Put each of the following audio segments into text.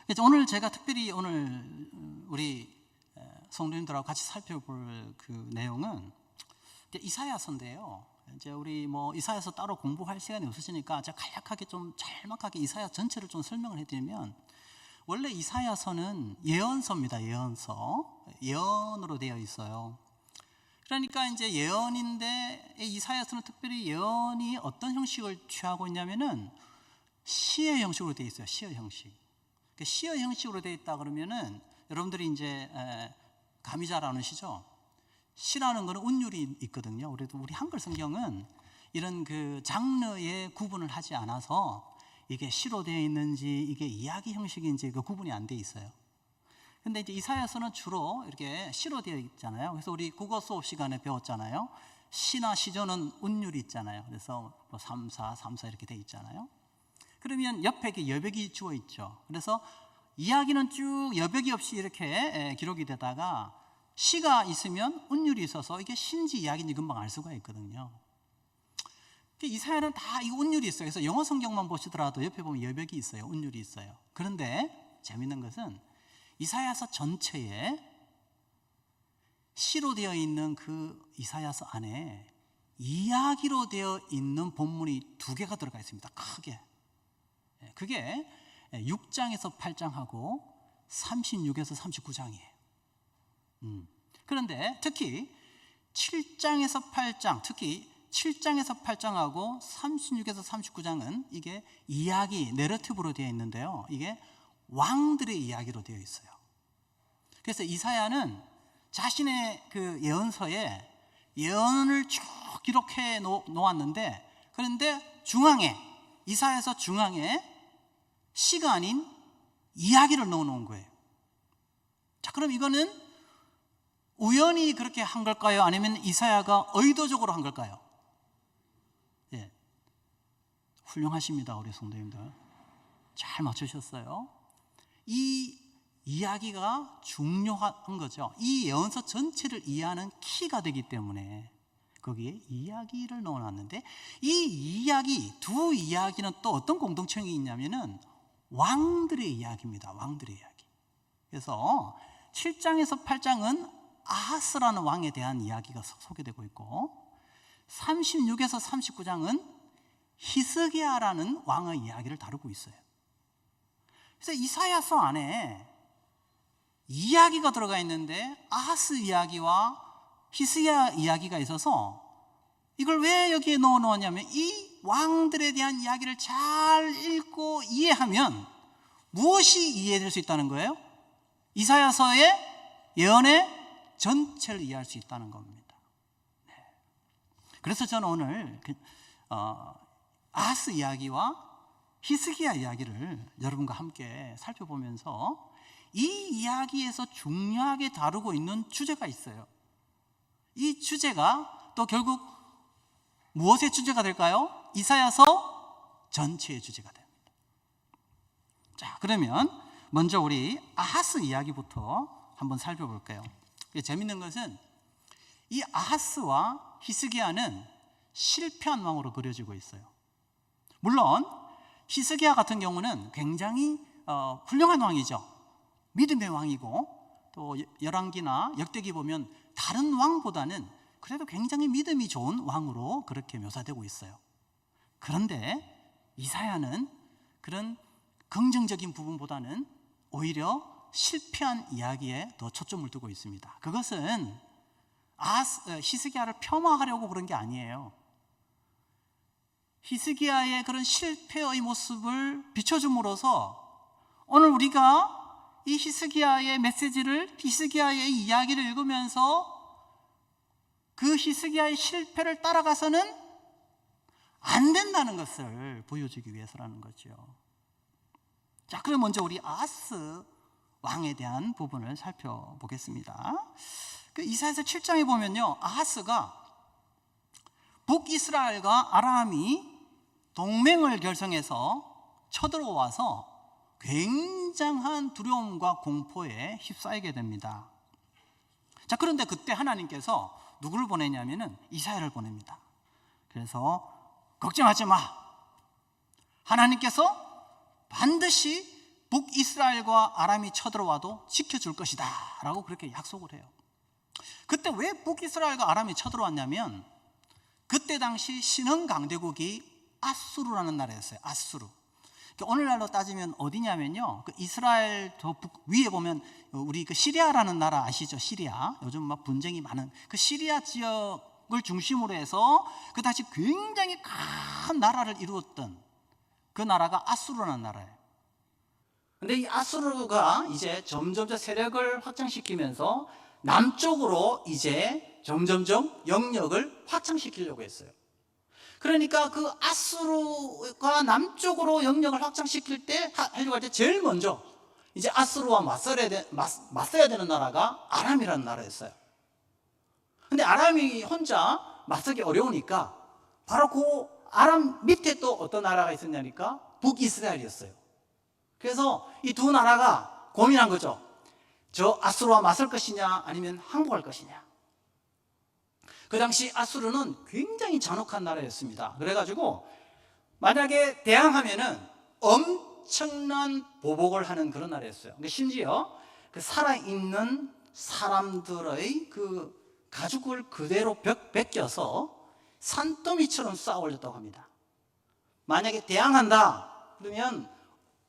그래서 오늘 제가 특별히 오늘 우리 성도님들하고 같이 살펴볼 그 내용은 이사야서인데요. 이제 우리 이사야서 따로 공부할 시간이 없으시니까 제가 간략하게 좀 짤막하게 이사야 전체를 좀 설명을 해드리면, 원래 이사야서는 예언서입니다. 예언으로 되어 있어요. 그러니까 이제 예언인데, 이사야서는 특별히 예언이 어떤 형식을 취하고 있냐면은 시의 형식으로 되어 있어요. 시의 형식. 시의 형식으로 되어 있다 그러면은 여러분들이 이제 감이 잘 아시죠? 시라는 거는 운율이 있거든요. 그래도 우리 한글 성경은 이런 그 장르의 구분을 하지 않아서 이게 시로 되어 있는지 이게 이야기 형식인지 그 구분이 안 돼 있어요. 근데 이제 이사야서는 주로 이렇게 시로 되어 있잖아요. 그래서 우리 국어 수업 시간에 배웠잖아요. 시나 시조는 운율이 있잖아요. 그래서 3, 4, 3, 4 이렇게 되어 있잖아요. 그러면 옆에 이렇게 여백이 주어 있죠. 그래서 이야기는 쭉 여백이 없이 이렇게 기록이 되다가 시가 있으면 운율이 있어서 이게 시인지 이야기인지 금방 알 수가 있거든요. 이사야는 다 이 운율이 있어요. 그래서 영어 성경만 보시더라도 옆에 보면 여백이 있어요. 운율이 있어요. 그런데 재밌는 것은 이사야서 전체에 시로 되어 있는 그 이사야서 안에 이야기로 되어 있는 본문이 2개가 들어가 있습니다. 크게. 그게 6장에서 8장하고 36에서 39장이에요. 그런데 특히 7장에서 8장, 특히 7장에서 8장하고 36에서 39장은 이게 이야기, 내러티브로 되어 있는데요. 이게 왕들의 이야기로 되어 있어요. 그래서 이사야는 자신의 그 예언서에 예언을 쭉 기록해 놓았는데, 그런데 중앙에, 이사야서 중앙에 시가 아닌 이야기를 넣어 놓은 거예요. 자, 그럼 이거는 우연히 그렇게 한 걸까요? 아니면 이사야가 의도적으로 한 걸까요? 예, 훌륭하십니다. 우리 성도님들 잘 맞추셨어요. 이 이야기가 중요한 거죠. 이 예언서 전체를 이해하는 키가 되기 때문에 거기에 이야기를 넣어놨는데, 이 이야기, 2 이야기는 또 어떤 공동성이 있냐면은 왕들의 이야기입니다. 왕들의 이야기. 그래서 7장에서 8장은 아하스라는 왕에 대한 이야기가 소개되고 있고, 36에서 39장은 히스기야라는 왕의 이야기를 다루고 있어요. 그래서 이사야서 안에 이야기가 들어가 있는데 아하스 이야기와 히스기야 이야기가 있어서 이걸 왜 여기에 넣어 놓았냐면, 이 왕들에 대한 이야기를 잘 읽고 이해하면 무엇이 이해될 수 있다는 거예요? 이사야서의 예언의 전체를 이해할 수 있다는 겁니다. 네. 그래서 저는 오늘 아하스 이야기와 히스기야 이야기를 여러분과 함께 살펴보면서 이 이야기에서 중요하게 다루고 있는 주제가 있어요. 이 주제가 또 결국 무엇의 주제가 될까요? 이사야서 전체의 주제가 됩니다. 자, 그러면 먼저 우리 아하스 이야기부터 한번 살펴볼게요. 재밌는 것은 이 아하스와 히스기야는 실패한 왕으로 그려지고 있어요. 물론 히스기야 같은 경우는 굉장히 훌륭한 왕이죠. 믿음의 왕이고, 또 열왕기나 역대기 보면 다른 왕보다는 그래도 굉장히 믿음이 좋은 왕으로 그렇게 묘사되고 있어요. 그런데 이사야는 그런 긍정적인 부분보다는 오히려 실패한 이야기에 더 초점을 두고 있습니다. 그것은 히스기야를 폄하하려고 그런 게 아니에요. 히스기야의 그런 실패의 모습을 비춰줌으로써 오늘 우리가 이 히스기야의 메시지를, 히스기야의 이야기를 읽으면서 그 히스기야의 실패를 따라가서는 안 된다는 것을 보여주기 위해서라는 거죠. 자, 그럼 먼저 우리 아하스 왕에 대한 부분을 살펴보겠습니다. 그 이사야서 7장에 보면요, 아하스가 북이스라엘과 아람이 동맹을 결성해서 쳐들어와서 굉장한 두려움과 공포에 휩싸이게 됩니다. 자, 그런데 그때 하나님께서 누구를 보내냐면은 이사야를 보냅니다. 그래서 걱정하지 마. 하나님께서 반드시 북이스라엘과 아람이 쳐들어와도 지켜줄 것이다 라고 그렇게 약속을 해요. 그때 왜 북이스라엘과 아람이 쳐들어왔냐면 그때 당시 신흥 강대국이 아수르라는 나라였어요. 아수르. 오늘날로 따지면 어디냐면요, 그 이스라엘 저 위에 보면 우리 그 시리아라는 나라 아시죠? 시리아. 요즘 막 분쟁이 많은 그 시리아 지역을 중심으로 해서 그 당시 굉장히 큰 나라를 이루었던 그 나라가 아수르라는 나라예요. 근데 이 아수르가 이제 점점 세력을 확장시키면서 남쪽으로 이제 점점점 영역을 확장시키려고 했어요. 그러니까 그 아수르가 남쪽으로 영역을 확장시킬 때 하려고 할 때 제일 먼저 이제 아수르와 맞서야 되는 나라가 아람이라는 나라였어요. 근데 아람이 혼자 맞서기 어려우니까 바로 그 아람 밑에 또 어떤 나라가 있었냐니까 북이스라엘이었어요. 그래서 이 두 나라가 고민한 거죠. 저 아수르와 맞설 것이냐 아니면 항복할 것이냐. 그 당시 아수르는 굉장히 잔혹한 나라였습니다. 그래가지고 만약에 대항하면은 엄청난 보복을 하는 그런 나라였어요. 그러니까 심지어 그 살아있는 사람들의 그 가죽을 그대로 벗겨서 산더미처럼 쌓아 올렸다고 합니다. 만약에 대항한다 그러면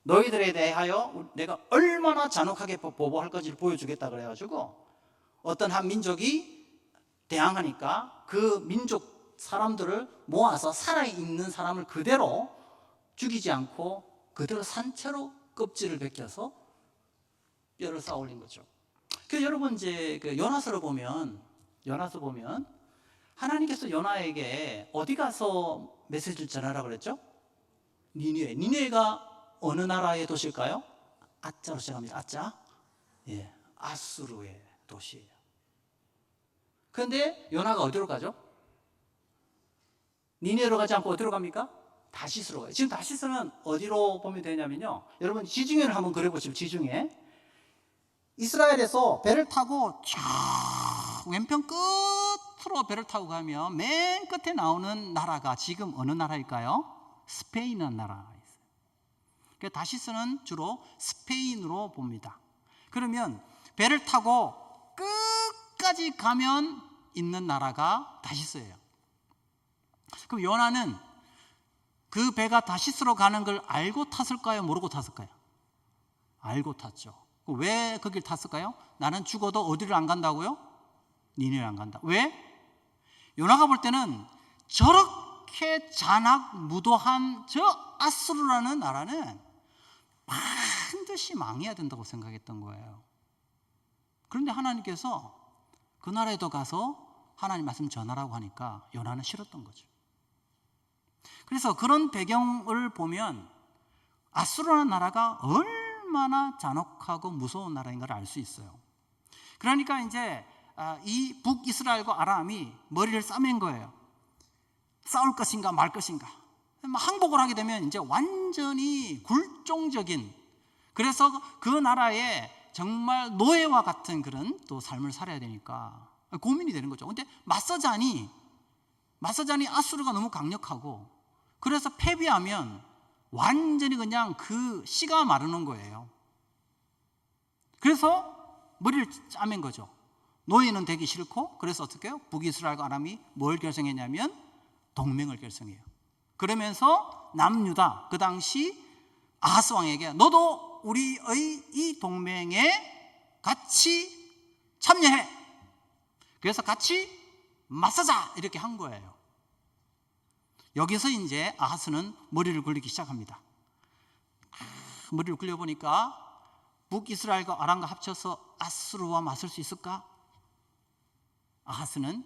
너희들에 대하여 내가 얼마나 잔혹하게 보복할 건지를 보여주겠다 그래가지고 어떤 한 민족이 대항하니까 그 민족 사람들을 모아서 살아있는 사람을 그대로 죽이지 않고 그대로 산채로 껍질을 벗겨서 뼈를 쌓아 올린 거죠. 그 여러분 이제 그 요나서 보면 하나님께서 요나에게 어디 가서 메시지를 전하라고 그랬죠? 니느웨가 어느 나라의 도시일까요? 아자로 시작합니다. 아자. 예, 아수르의 도시예요. 그런데 요나가 어디로 가죠? 니느웨로 가지 않고 어디로 갑니까? 다시스로 가요. 지금 다시스는 어디로 보면 되냐면요, 여러분 지중해를 한번 그려보시면 지중해 이스라엘에서 배를 타고 쫙 왼편 끝으로 배를 타고 가면 맨 끝에 나오는 나라가 지금 어느 나라일까요? 스페인이라는 나라가 있어요. 그러니까 다시스는 주로 스페인으로 봅니다. 그러면 배를 타고 끝까지 가면 있는 나라가 다시스예요. 그럼 요나는 그 배가 다시스로 가는 걸 알고 탔을까요? 모르고 탔을까요? 알고 탔죠. 왜 거길 탔을까요? 나는 죽어도 어디를 안 간다고요? 니느웨를 안 간다. 왜? 요나가 볼 때는 저렇게 잔악무도한 저 아수르라는 나라는 반드시 망해야 된다고 생각했던 거예요. 그런데 하나님께서 그 나라에도 가서 하나님 말씀 전하라고 하니까 요나는 싫었던 거죠. 그래서 그런 배경을 보면 아수르라는 나라가 얼마나 잔혹하고 무서운 나라인가를 알 수 있어요. 그러니까 이제 이 북이스라엘과 아람이 머리를 싸맨 거예요. 싸울 것인가 말 것인가. 항복을 하게 되면 이제 완전히 굴종적인, 그래서 그 나라에 정말 노예와 같은 그런 또 삶을 살아야 되니까 고민이 되는 거죠. 근데 맞서자니 아수르가 너무 강력하고, 그래서 패배하면 완전히 그냥 그 씨가 마르는 거예요. 그래서 머리를 짜맨 거죠. 노예는 되기 싫고, 그래서 어떻게 해요? 북이스라엘과 아람이 뭘 결성했냐면 동맹을 결성해요. 그러면서 남유다, 그 당시 아하스 왕에게 너도 우리의 이 동맹에 같이 참여해. 그래서 같이 맞서자 이렇게 한 거예요. 여기서 이제 아하스는 머리를 굴리기 시작합니다. 머리를 굴려보니까 북이스라엘과 아람과 합쳐서 아수르와 맞설 수 있을까? 아하스는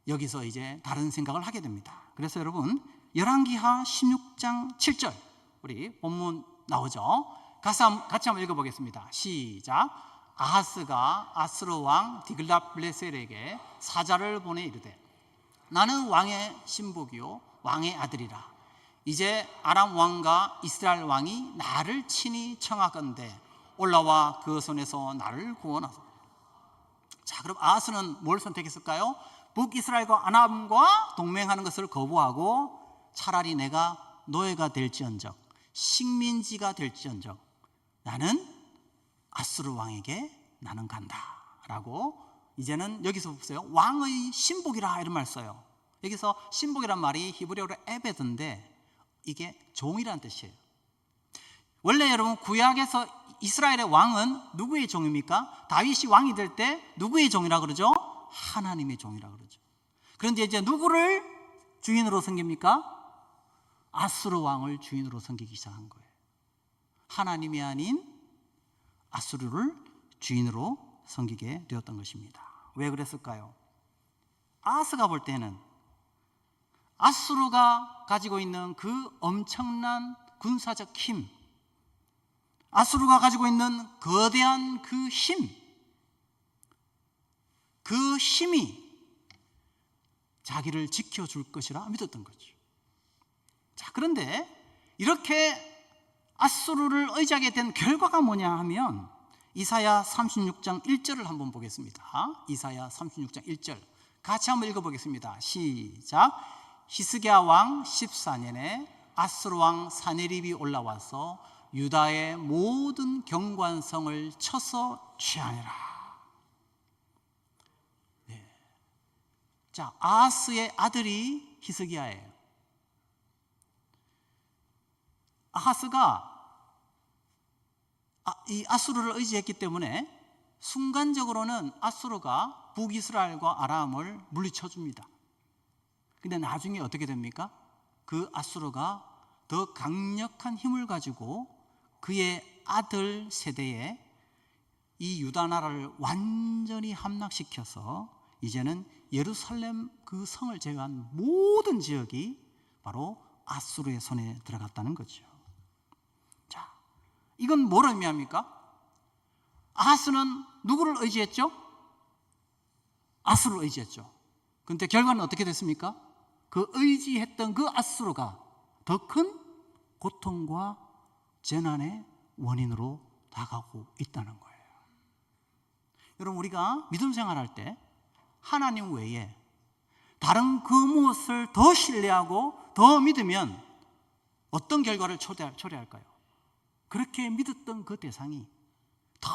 여기서 이제 다른 생각을 하게 됩니다. 그래서 여러분 열왕기하 16장 7절 우리 본문 나오죠. 같이 한번 읽어보겠습니다. 시작. 아하스가 아수르 왕 디글랏빌레셀에게 사자를 보내 이르되 나는 왕의 신복이요 왕의 아들이라. 이제 아람 왕과 이스라엘 왕이 나를 친히 청하건대 올라와 그 손에서 나를 구원하소서. 자, 그럼 아하스는 뭘 선택했을까요? 북이스라엘과 아람과 동맹하는 것을 거부하고 차라리 내가 노예가 될지언정, 식민지가 될지언정 나는 아수르 왕에게 나는 간다 라고 이제는 여기서 보세요. 왕의 신복이라 이런 말 써요. 여기서 신복이란 말이 히브리어로 에베드인데 이게 종이라는 뜻이에요. 원래 여러분 구약에서 이스라엘의 왕은 누구의 종입니까? 다윗이 왕이 될 때 누구의 종이라 그러죠? 하나님의 종이라 그러죠. 그런데 이제 누구를 주인으로 섬깁니까? 아수르 왕을 주인으로 섬기기 시작한 거예요. 하나님이 아닌 아수르를 주인으로 섬기게 되었던 것입니다. 왜 그랬을까요? 아하스가 볼 때는 아수르가 가지고 있는 그 엄청난 군사적 힘, 아수르가 가지고 있는 거대한 그 힘, 그 힘이 자기를 지켜줄 것이라 믿었던 거죠. 자, 그런데 이렇게 아수르를 의지하게 된 결과가 뭐냐 하면 이사야 36장 1절을 한번 보겠습니다. 이사야 36장 1절 같이 한번 읽어보겠습니다. 시작. 히스기야 왕 14년에 아수르 왕 사네립이 올라와서 유다의 모든 경관성을 쳐서 취하니라. 네. 자, 아하스의 아들이 히스기야예요. 아하스가 이 아수르를 의지했기 때문에 순간적으로는 아수르가 북이스라엘과 아람을 물리쳐줍니다. 근데 나중에 어떻게 됩니까? 그 아수르가 더 강력한 힘을 가지고 그의 아들 세대에 이 유다 나라를 완전히 함락시켜서 이제는 예루살렘 그 성을 제외한 모든 지역이 바로 아수르의 손에 들어갔다는 거죠. 자, 이건 뭘 의미합니까? 아하스는 누구를 의지했죠? 아수르를 의지했죠. 그런데 결과는 어떻게 됐습니까? 그 의지했던 그 아수르가 더 큰 고통과 재난의 원인으로 다가오고 있다는 거예요. 여러분, 우리가 믿음 생활할 때 하나님 외에 다른 그 무엇을 더 신뢰하고 더 믿으면 어떤 결과를 초래할까요? 그렇게 믿었던 그 대상이 더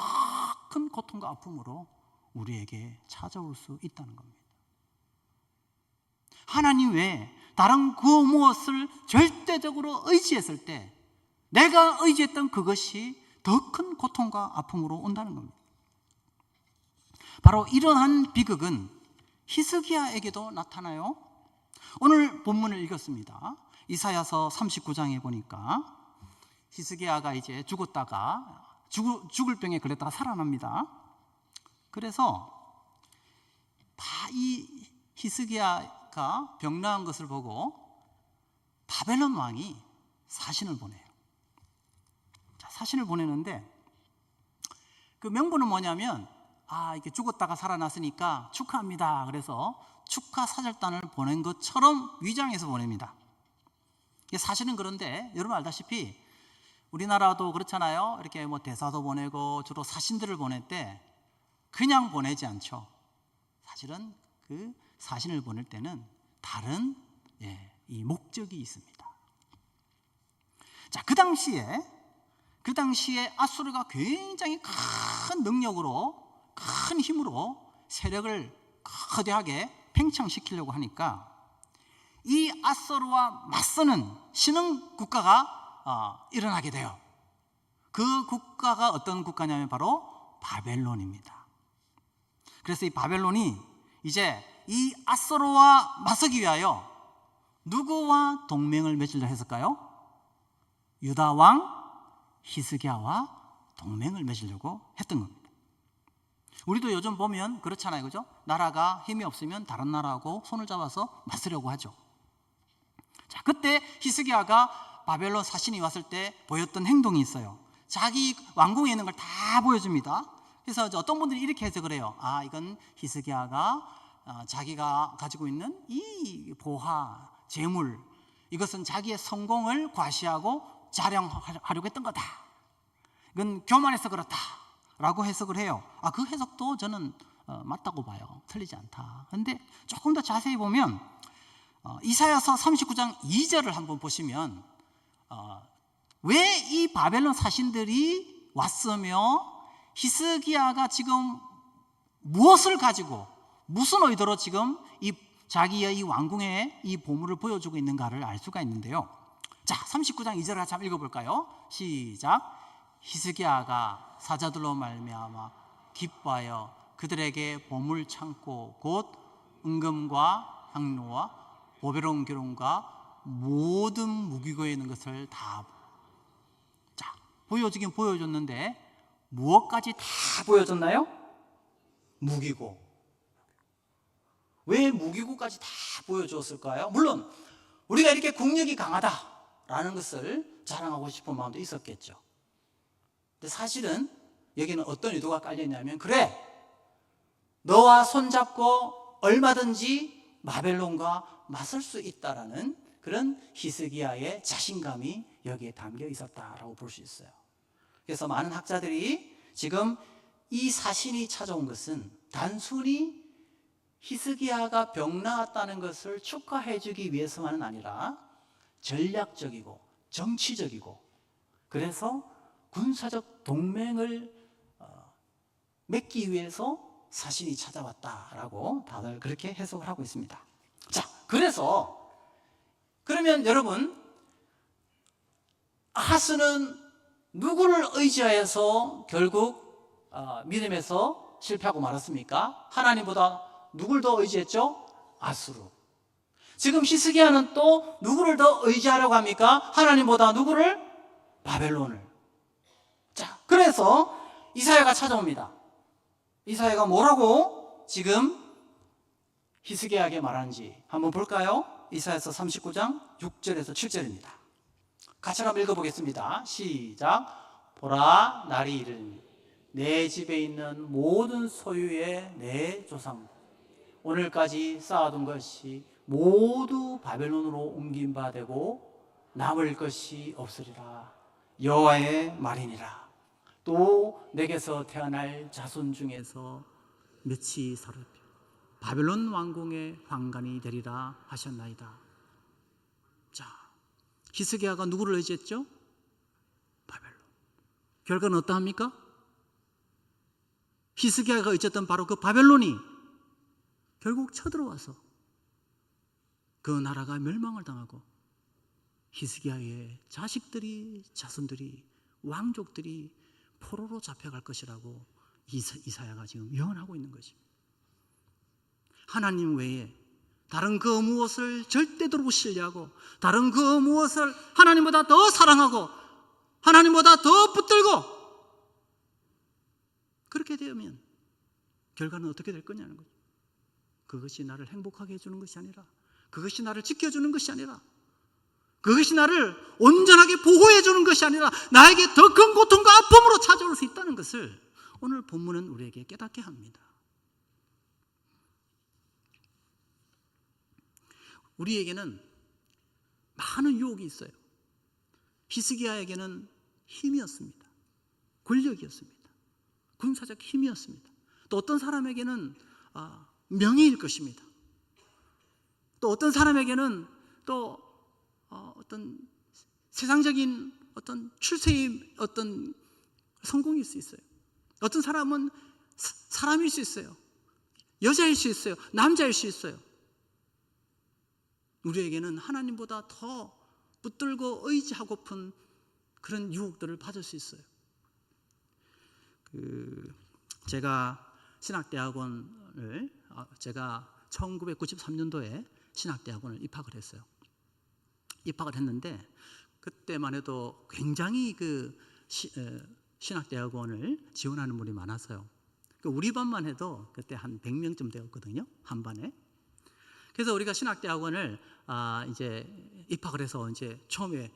큰 고통과 아픔으로 우리에게 찾아올 수 있다는 겁니다. 하나님 외에 다른 그 무엇을 절대적으로 의지했을 때 내가 의지했던 그것이 더 큰 고통과 아픔으로 온다는 겁니다. 바로 이러한 비극은 히스기야에게도 나타나요. 오늘 본문을 읽었습니다. 이사야서 39장에 보니까 히스기야가 이제 죽었다가 죽을 병에 걸렸다가 살아납니다. 그래서 이 히스기야가 병나은 것을 보고 바벨론 왕이 사신을 보내요. 자, 사신을 보내는데 그 명분은 뭐냐면 이렇게 죽었다가 살아났으니까 축하합니다. 그래서 축하 사절단을 보낸 것처럼 위장해서 보냅니다. 사실은 그런데 여러분 알다시피 우리나라도 그렇잖아요. 이렇게 뭐 대사도 보내고 주로 사신들을 보낼 때 그냥 보내지 않죠. 사실은 그 사신을 보낼 때는 다른 이 목적이 있습니다. 자, 그 당시에 아수르가 굉장히 큰 능력으로 큰 힘으로 세력을 거대하게 팽창시키려고 하니까 이 아수르와 맞서는 신흥 국가가 일어나게 돼요. 그 국가가 어떤 국가냐면 바로 바벨론입니다. 그래서 이 바벨론이 이제 이 아수르와 맞서기 위하여 누구와 동맹을 맺으려 했을까요? 유다 왕 히스기야와 동맹을 맺으려고 했던 겁니다. 우리도 요즘 보면 그렇잖아요, 그죠? 나라가 힘이 없으면 다른 나라하고 손을 잡아서 맞서려고 하죠. 자, 그때 히스기야가 바벨론 사신이 왔을 때 보였던 행동이 있어요. 자기 왕궁에 있는 걸 다 보여줍니다. 그래서 어떤 분들이 이렇게 해석을 해요. 이건 히스기야가 자기가 가지고 있는 이 보화, 재물, 이것은 자기의 성공을 과시하고 자랑하려고 했던 거다. 이건 교만해서 그렇다 라고 해석을 해요. 그 해석도 저는 맞다고 봐요. 틀리지 않다. 그런데 조금 더 자세히 보면 이사야서 39장 2절을 한번 보시면 왜 이 바벨론 사신들이 왔으며 히스기야가 지금 무엇을 가지고 무슨 의도로 지금 자기의 이 왕궁의 이 보물을 보여주고 있는가를 알 수가 있는데요. 자, 39장 2절 같이 한번 읽어볼까요? 시작. 히스기야가 사자들로 말미암아 기뻐하여 그들에게 보물 창고 곧 은금과 향로와 보배로운 기름과 모든 무기고에 있는 것을 다 보여주긴 보여줬는데 무엇까지 다 보여줬나요? 무기고. 왜 무기고까지 다 보여줬을까요? 물론 우리가 이렇게 국력이 강하다라는 것을 자랑하고 싶은 마음도 있었겠죠. 근데 사실은 여기는 어떤 의도가 깔려있냐면, 그래, 너와 손잡고 얼마든지 바벨론과 맞설 수 있다라는 그런 히스기야의 자신감이 여기에 담겨 있었다라고 볼 수 있어요. 그래서 많은 학자들이 지금 이 사신이 찾아온 것은 단순히 히스기야가 병 나았다는 것을 축하해 주기 위해서만은 아니라 전략적이고 정치적이고, 그래서 군사적 동맹을 맺기 위해서 사신이 찾아왔다라고 다들 그렇게 해석을 하고 있습니다. 자, 그러면 여러분, 아하스는 누구를 의지하여서 결국 믿음에서 실패하고 말았습니까? 하나님보다 누굴 더 의지했죠? 아수르. 지금 히스기야는 또 누구를 더 의지하려고 합니까? 하나님보다 누구를? 바벨론을. 자, 그래서 이사야가 찾아옵니다. 이사야가 뭐라고 지금 히스기야에게 말하는지 한번 볼까요? 이사야서 39장 6절에서 7절입니다. 같이 한번 읽어보겠습니다. 시작. 보라, 날이 이르니 내 집에 있는 모든 소유의 내 조상 오늘까지 쌓아둔 것이 모두 바벨론으로 옮긴 바 되고 남을 것이 없으리라. 여호와의 말이니라. 또 내게서 태어날 자손 중에서 몇이 서를 바벨론 왕궁의 황관이 되리라 하셨나이다. 자, 히스기야가 누구를 의지했죠? 바벨론. 결과는 어떠합니까? 히스기야가 의지했던 바로 그 바벨론이 결국 쳐들어와서 그 나라가 멸망을 당하고 히스기야의 자식들이, 자손들이, 왕족들이 포로로 잡혀갈 것이라고 이사야가 지금 예언하고 있는 것입니다. 하나님 외에 다른 그 무엇을 절대로 신뢰하고 다른 그 무엇을 하나님보다 더 사랑하고 하나님보다 더 붙들고 그렇게 되면 결과는 어떻게 될 거냐는 거죠. 그것이 나를 행복하게 해주는 것이 아니라, 그것이 나를 지켜주는 것이 아니라, 그것이 나를 온전하게 보호해 주는 것이 아니라 나에게 더 큰 고통과 아픔으로 찾아올 수 있다는 것을 오늘 본문은 우리에게 깨닫게 합니다. 우리에게는 많은 유혹이 있어요. 히스기야에게는 힘이었습니다. 권력이었습니다. 군사적 힘이었습니다. 또 어떤 사람에게는 명예일 것입니다. 또 어떤 사람에게는 또 어떤 세상적인 어떤 출세의 어떤 성공일 수 있어요. 어떤 사람은 사람일 수 있어요. 여자일 수 있어요. 남자일 수 있어요. 우리에게는 하나님보다 더 붙들고 의지하고픈 그런 유혹들을 받을 수 있어요. 제가 신학대학원을 제가 1993년도에 신학대학원을 입학을 했어요. 입학을 했는데 그때만 해도 굉장히 신학대학원을 지원하는 분이 많았어요. 우리 반만 해도 그때 한 100명쯤 되었거든요. 한 반에. 그래서 우리가 신학대학원을 이제 입학을 해서 이제 처음에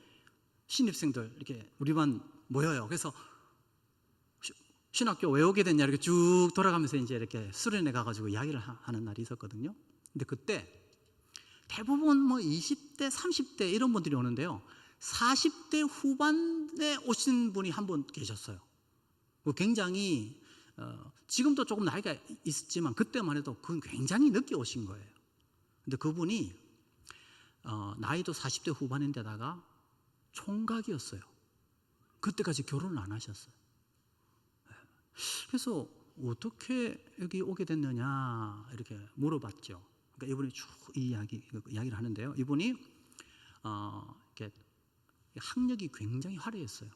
신입생들 이렇게 우리 반 모여요. 그래서 신학교 왜 오게 됐냐 이렇게 쭉 돌아가면서 이제 이렇게 수련회 가가지고 이야기를 하는 날이 있었거든요. 근데 그때 대부분 뭐 20대, 30대 이런 분들이 오는데요. 40대 후반에 오신 분이 한 분 계셨어요. 굉장히 지금도 조금 나이가 있었지만 그때만 해도 그건 굉장히 늦게 오신 거예요. 근데 그분이 나이도 40대 후반인데다가 총각이었어요. 그때까지 결혼을 안 하셨어요. 그래서 어떻게 여기 오게 됐느냐 이렇게 물어봤죠. 그러니까 이분이 쭉 이야기를 하는데요. 이분이 이렇게 학력이 굉장히 화려했어요.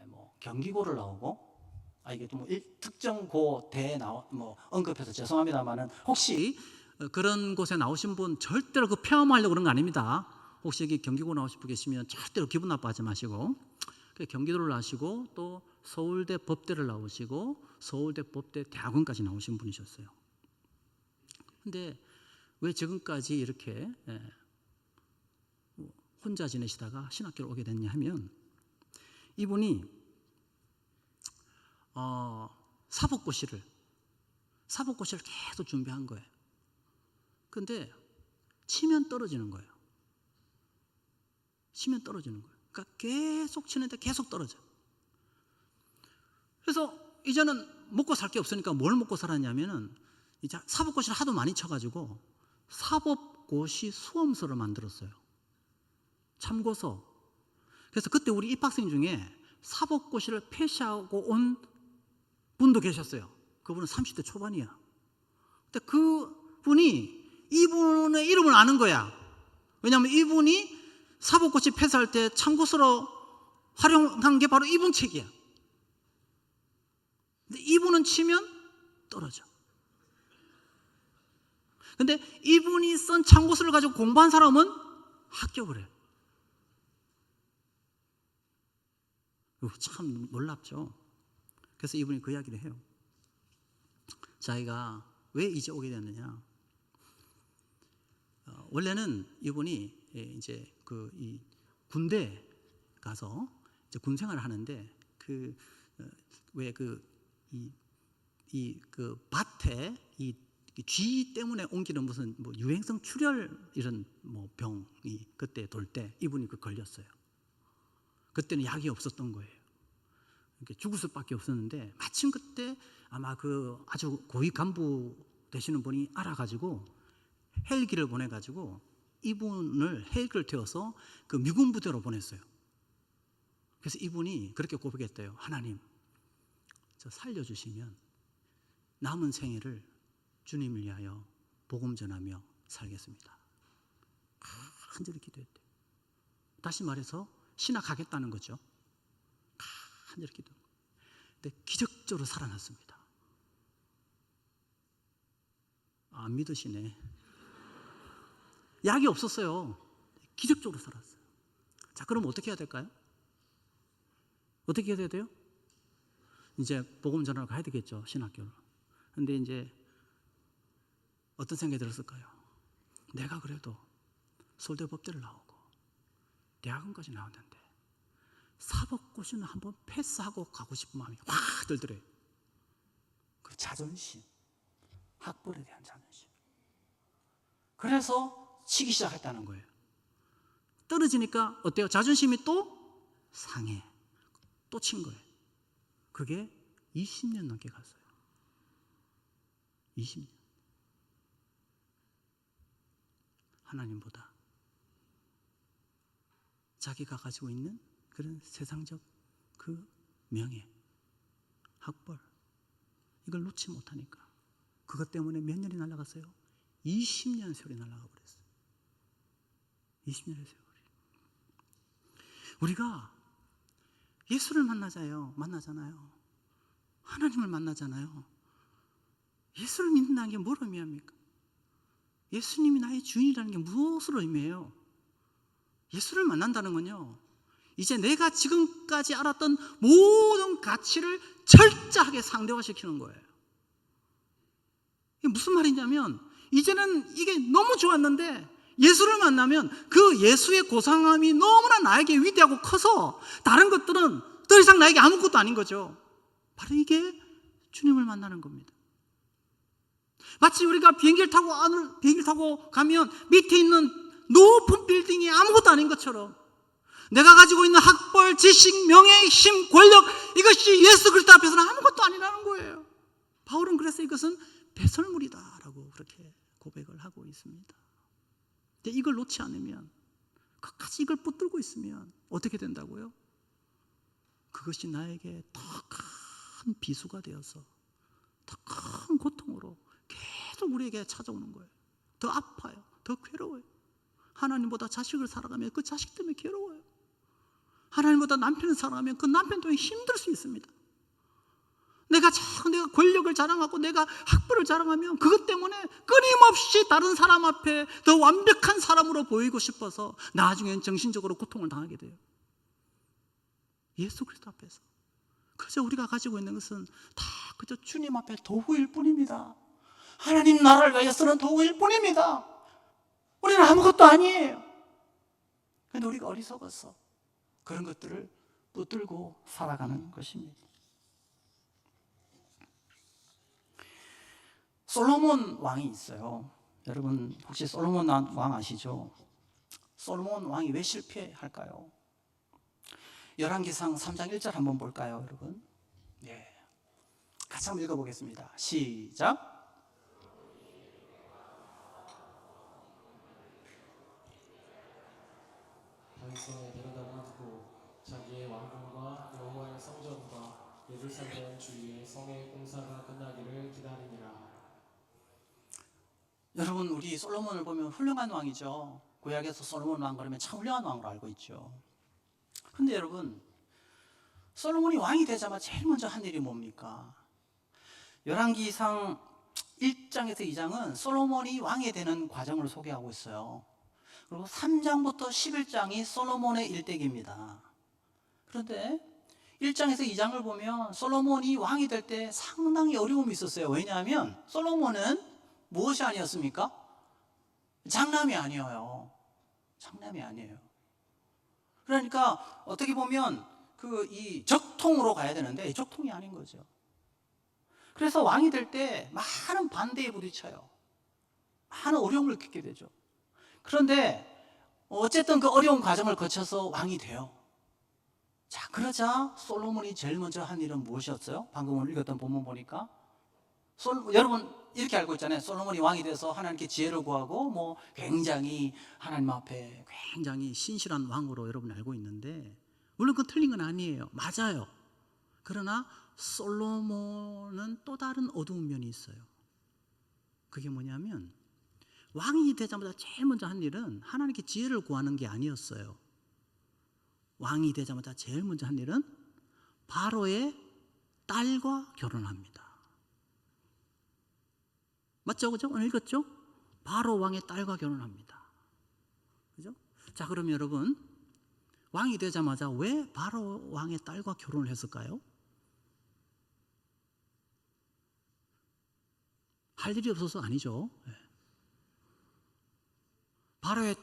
뭐 경기고를 나오고, 이게 뭐 특정 고대 뭐 언급해서 죄송합니다만은 혹시 그런 곳에 나오신 분 절대로 그 폐암하려고 그런 거 아닙니다. 혹시 여기 경기고 나오신 분 계시면 절대로 기분 나빠하지 마시고, 경기도를 나오시고 또 서울대 법대를 나오시고 서울대 법대 대학원까지 나오신 분이셨어요. 근데 왜 지금까지 이렇게 혼자 지내시다가 신학교를 오게 됐냐 하면, 이분이 사법고시를 계속 준비한 거예요. 근데 치면 떨어지는 거예요. 그러니까 계속 치는데 계속 떨어져. 그래서 이제는 먹고 살 게 없으니까 뭘 먹고 살았냐면은, 이제 사법고시를 하도 많이 쳐가지고 사법고시 수험서를 만들었어요. 참고서. 그래서 그때 우리 입학생 중에 사법고시를 폐시하고 온 분도 계셨어요. 그분은 30대 초반이야. 근데 그분이 이분의 이름을 아는 거야. 왜냐하면 이분이 사법고시 폐시할 때 참고서로 활용한 게 바로 이분 책이야. 근데 이분은 치면 떨어져. 근데 이분이 쓴 참고서를 가지고 공부한 사람은 합격을 해요. 참 놀랍죠. 그래서 이분이 그 이야기를 해요. 자기가 왜 이제 오게 됐느냐. 원래는 이분이 이제 이 군대 가서 이제 군 생활을 하는데, 왜 그 밭에 이 쥐 때문에 옮기는 무슨 뭐 유행성 출혈 이런 뭐 병이 그때 돌 때 이분이 걸렸어요. 그때는 약이 없었던 거예요. 죽을 수밖에 없었는데, 마침 그때 아마 그 아주 고위 간부 되시는 분이 알아가지고 헬기를 보내가지고 이분을 헬기를 태워서 그 미군 부대로 보냈어요. 그래서 이분이 그렇게 고백했대요. 하나님, 저 살려주시면 남은 생애를 주님을 위하여 복음 전하며 살겠습니다. 간절히 기도했대요. 다시 말해서 신학하겠다는 거죠. 간절히 기도. 근데 기적적으로 살아났습니다. 안 믿으시네. 약이 없었어요. 기적적으로 살았어요. 자, 그럼 어떻게 해야 될까요? 어떻게 해야 돼요? 이제 복음 전하러 가야 되겠죠, 신학교를. 근데 이제 어떤 생각이 들었을까요? 내가 그래도 서울대 법대를 나오고 대학원까지 나왔는데 사법고시는 한번 패스하고 가고 싶은 마음이 확 들더래요. 그 자존심, 학벌에 대한 자존심. 그래서 치기 시작했다는 거예요. 떨어지니까 어때요? 자존심이 또 상해. 또 친 거예요. 그게 20년 넘게 갔어요. 20년. 하나님보다 자기가 가지고 있는 그런 세상적 그 명예, 학벌, 이걸 놓지 못하니까 그것 때문에 몇 년이 날아갔어요? 20년 세월이 날아가 버렸어요. 20년의 세월이. 우리가 예수를 만나잖아요. 하나님을 만나잖아요. 예수를 믿는다는 게 뭘 의미합니까? 예수님이 나의 주인이라는 게 무엇을 의미해요? 예수를 만난다는 건요, 이제 내가 지금까지 알았던 모든 가치를 철저하게 상대화시키는 거예요. 이게 무슨 말이냐면, 이제는 이게 너무 좋았는데 예수를 만나면 그 예수의 고상함이 너무나 나에게 위대하고 커서 다른 것들은 더 이상 나에게 아무것도 아닌 거죠. 바로 이게 주님을 만나는 겁니다. 마치 우리가 비행기를 타고 가면 밑에 있는 높은 빌딩이 아무것도 아닌 것처럼, 내가 가지고 있는 학벌, 지식, 명예, 힘, 권력, 이것이 예수 그리스도 앞에서는 아무것도 아니라는 거예요. 바울은 그래서 이것은 배설물이다라고 그렇게 고백을 하고 있습니다. 근데 이걸 놓지 않으면, 끝까지 이걸 붙들고 있으면 어떻게 된다고요? 그것이 나에게 더 큰 비수가 되어서 더 큰 고통으로 계속 우리에게 찾아오는 거예요. 더 아파요. 더 괴로워요. 하나님보다 자식을 살아가면 그 자식 때문에 괴로워요. 하나님보다 남편을 살아가면 그 남편 때문에 힘들 수 있습니다. 내가 권력을 자랑하고 내가 학벌을 자랑하면 그것 때문에 끊임없이 다른 사람 앞에 더 완벽한 사람으로 보이고 싶어서 나중엔 정신적으로 고통을 당하게 돼요. 예수 그리스도 앞에서 그저 우리가 가지고 있는 것은 다 그저 주님 앞에 도구일 뿐입니다. 하나님 나라를 위하여 쓰는 도구일 뿐입니다. 우리는 아무것도 아니에요. 그런데 우리가 어리석어서 그런 것들을 붙들고 살아가는 것입니다. 솔로몬 왕이 있어요. 여러분 혹시 솔로몬 왕 아시죠? 솔로몬 왕이 왜 실패할까요? 열왕기상 3장 1절 한번 볼까요, 여러분? 네, 같이 한번 읽어보겠습니다. 시작. 다윗성에 데려다가 두고 자기의 왕궁과 여호와의 성전과 예루살렘 주위의 성의 공사가 끝나기를 기다리니라. 여러분 우리 솔로몬을 보면 훌륭한 왕이죠. 구약에서 솔로몬 왕 그러면 참 훌륭한 왕으로 알고 있죠. 근데 여러분 솔로몬이 왕이 되자마자 제일 먼저 한 일이 뭡니까? 열왕기상 1장에서 2장은 솔로몬이 왕이 되는 과정을 소개하고 있어요. 그리고 3장부터 11장이 솔로몬의 일대기입니다. 그런데 1장에서 2장을 보면 솔로몬이 왕이 될 때 상당히 어려움이 있었어요. 왜냐하면 솔로몬은 무엇이 아니었습니까? 장남이 아니에요. 장남이 아니에요. 그러니까 어떻게 보면 이 적통으로 가야 되는데 적통이 아닌 거죠. 그래서 왕이 될 때 많은 반대에 부딪혀요. 많은 어려움을 겪게 되죠. 그런데 어쨌든 그 어려운 과정을 거쳐서 왕이 돼요. 자, 그러자 솔로몬이 제일 먼저 한 일은 무엇이었어요? 방금 오늘 읽었던 본문 보니까 여러분 이렇게 알고 있잖아요. 솔로몬이 왕이 돼서 하나님께 지혜를 구하고 굉장히 하나님 앞에 굉장히 신실한 왕으로 여러분 알고 있는데, 물론 그건 틀린 건 아니에요. 맞아요. 그러나 솔로몬은 또 다른 어두운 면이 있어요. 그게 뭐냐면 왕이 되자마자 제일 먼저 한 일은 하나님께 지혜를 구하는 게 아니었어요. 왕이 되자마자 제일 먼저 한 일은 바로의 딸과 결혼합니다. 맞죠? 그죠? 오늘 읽었죠? 바로 왕의 딸과 결혼합니다. 그죠? 자, 그럼 여러분 왕이 되자마자 왜 바로 왕의 딸과 결혼을 했을까요? 할 일이 없어서 아니죠. 바로의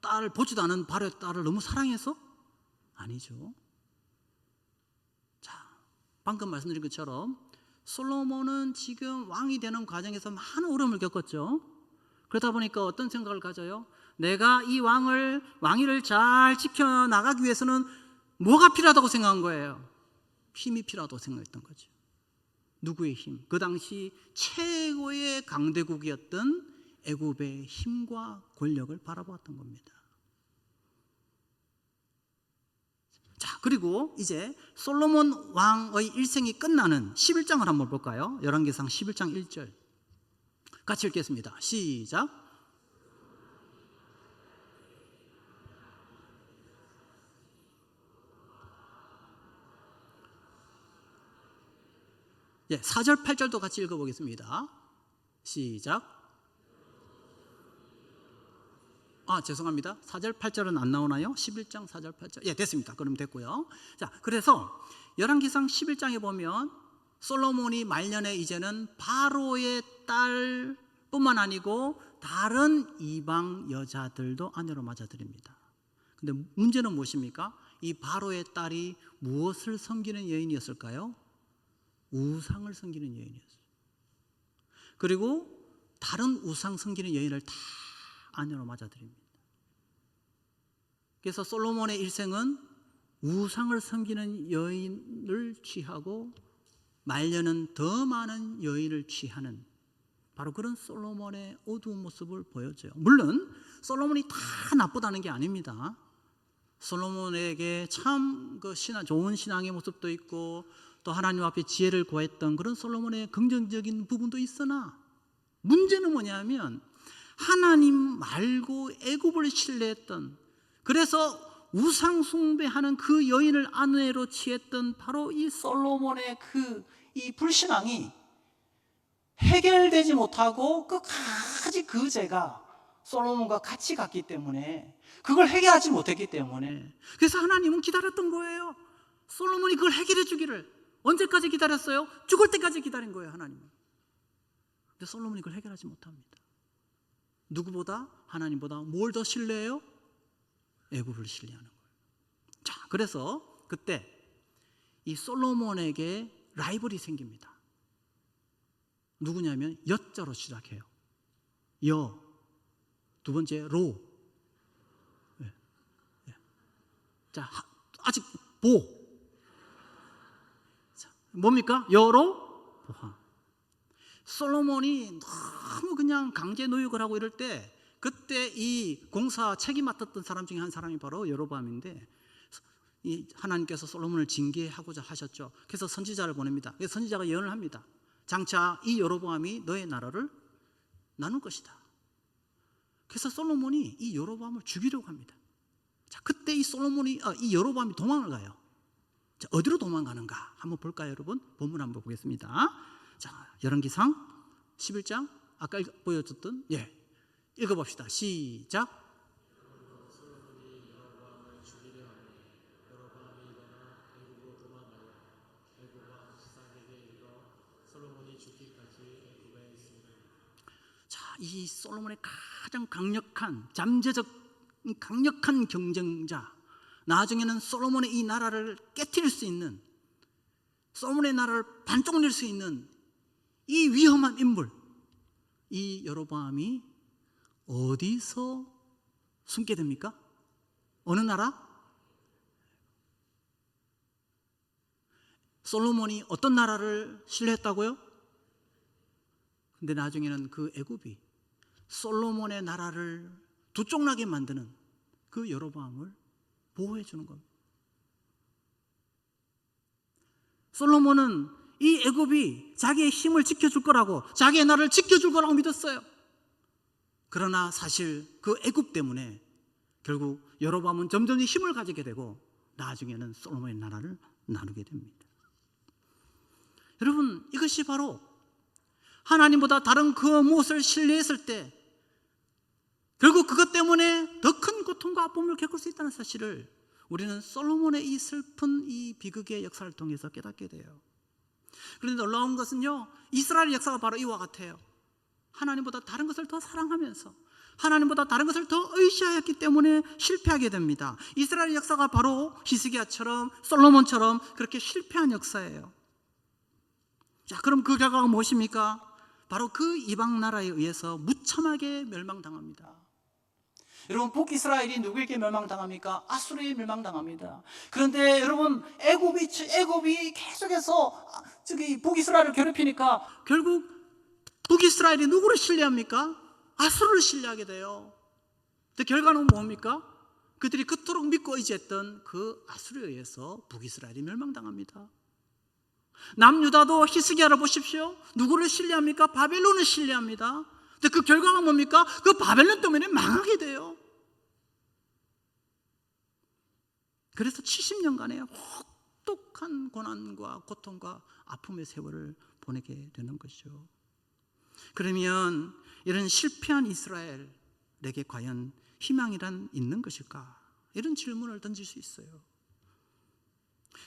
딸을 보지도 않은 바로의 딸을 너무 사랑해서? 아니죠. 자, 방금 말씀드린 것처럼 솔로몬은 지금 왕이 되는 과정에서 많은 어려움을 겪었죠. 그러다 보니까 어떤 생각을 가져요? 내가 이 왕위를 잘 지켜나가기 위해서는 뭐가 필요하다고 생각한 거예요? 힘이 필요하다고 생각했던 거죠. 누구의 힘? 그 당시 최고의 강대국이었던 애굽의 힘과 권력을 바라보았던 겁니다. 자, 그리고 이제 솔로몬 왕의 일생이 끝나는 11장을 한번 볼까요? 열왕기상 11장 1절 같이 읽겠습니다. 시작. 예, 4절 8절도 같이 읽어보겠습니다. 시작. 죄송합니다. 4절 8절은 안 나오나요? 11장 4절 8절. 예, 됐습니다. 그럼 됐고요. 자, 그래서 열왕기상 11장에 보면 솔로몬이 말년에 이제는 바로의 딸뿐만 아니고 다른 이방 여자들도 아내로 맞아들입니다. 근데 문제는 무엇입니까? 이 바로의 딸이 무엇을 섬기는 여인이었을까요? 우상을 섬기는 여인이었어요. 그리고 다른 우상 섬기는 여인을 다 아내로 맞아들입니다. 그래서 솔로몬의 일생은 우상을 섬기는 여인을 취하고 말년은 더 많은 여인을 취하는 바로 그런 솔로몬의 어두운 모습을 보여줘요. 물론 솔로몬이 다 나쁘다는 게 아닙니다. 솔로몬에게 참 좋은 신앙의 모습도 있고 또 하나님 앞에 지혜를 구했던 그런 솔로몬의 긍정적인 부분도 있으나 문제는 뭐냐면 하나님 말고 애굽을 신뢰했던, 그래서 우상 숭배하는 그 여인을 아내로 취했던 바로 이 솔로몬의 이 불신앙이 해결되지 못하고 끝까지 그 죄가 솔로몬과 같이 갔기 때문에, 그걸 해결하지 못했기 때문에, 그래서 하나님은 기다렸던 거예요. 솔로몬이 그걸 해결해 주기를. 언제까지 기다렸어요? 죽을 때까지 기다린 거예요, 하나님은. 근데 솔로몬이 그걸 해결하지 못합니다. 누구보다? 하나님보다 뭘 더 신뢰해요? 애굽을 신뢰하는 거예요. 자, 그래서 그때 이 솔로몬에게 라이벌이 생깁니다. 누구냐면 여자로 시작해요. 여, 두 번째 로. 네. 네. 자, 아직 보. 자, 뭡니까? 여로 보하. 솔로몬이 너무 그냥 강제 노역을 하고 이럴 때, 그때 이 공사 책임 맡았던 사람 중에 한 사람이 바로 여로보암인데, 이 하나님께서 솔로몬을 징계하고자 하셨죠. 그래서 선지자를 보냅니다. 그래서 선지자가 예언을 합니다. 장차 이 여로보암이 너의 나라를 나눌 것이다. 그래서 솔로몬이 이 여로보암을 죽이려고 합니다. 자, 그때 이 여로보암이 도망을 가요. 자, 어디로 도망가는가 한번 볼까요, 여러분? 본문 한번 보겠습니다. 자, 열왕기상 11장 아까 보여줬던, 읽어봅시다. 시작. 자, 이 솔로몬의 가장 강력한 강력한 경쟁자, 나중에는 솔로몬의 이 나라를 깨트릴 수 있는, 솔로몬의 나라를 반쪽 낼 수 있는 이 위험한 인물, 이 여로보암이 어디서 숨게 됩니까? 어느 나라? 솔로몬이 어떤 나라를 신뢰했다고요? 근데 나중에는 그 애굽이 솔로몬의 나라를 두 쪽 나게 만드는 그 여로보암을 보호해 주는 겁니다. 솔로몬은 이 애굽이 자기의 힘을 지켜줄 거라고, 자기의 나라를 지켜줄 거라고 믿었어요. 그러나 사실 그 애굽 때문에 결국 여로보암은 점점 힘을 가지게 되고 나중에는 솔로몬의 나라를 나누게 됩니다. 여러분, 이것이 바로 하나님보다 다른 그 무엇을 신뢰했을 때 결국 그것 때문에 더 큰 고통과 아픔을 겪을 수 있다는 사실을 우리는 솔로몬의 이 슬픈 이 비극의 역사를 통해서 깨닫게 돼요. 그런데 놀라운 것은요, 이스라엘의 역사가 바로 이와 같아요. 하나님보다 다른 것을 더 사랑하면서 하나님보다 다른 것을 더 의지하였기 때문에 실패하게 됩니다. 이스라엘의 역사가 바로 히스기야처럼 솔로몬처럼 그렇게 실패한 역사예요. 자, 그럼 그 결과가 무엇입니까? 바로 그 이방 나라에 의해서 무참하게 멸망당합니다. 여러분, 북이스라엘이 누구에게 멸망당합니까? 아수르에 멸망당합니다. 그런데 여러분, 애굽이 계속해서 북이스라엘을 괴롭히니까 결국 북이스라엘이 누구를 신뢰합니까? 아수르를 신뢰하게 돼요. 근데 결과는 뭡니까? 그들이 그토록 믿고 의지했던 그 아수르에 의해서 북이스라엘이 멸망당합니다. 남유다도 히스기야를 보십시오. 누구를 신뢰합니까? 바벨론을 신뢰합니다. 근데 그 결과가 뭡니까? 그 바벨론 때문에 망하게 돼요. 그래서 70년간의 혹독한 고난과 고통과 아픔의 세월을 보내게 되는 것이죠. 그러면 이런 실패한 이스라엘에게 과연 희망이란 있는 것일까? 이런 질문을 던질 수 있어요.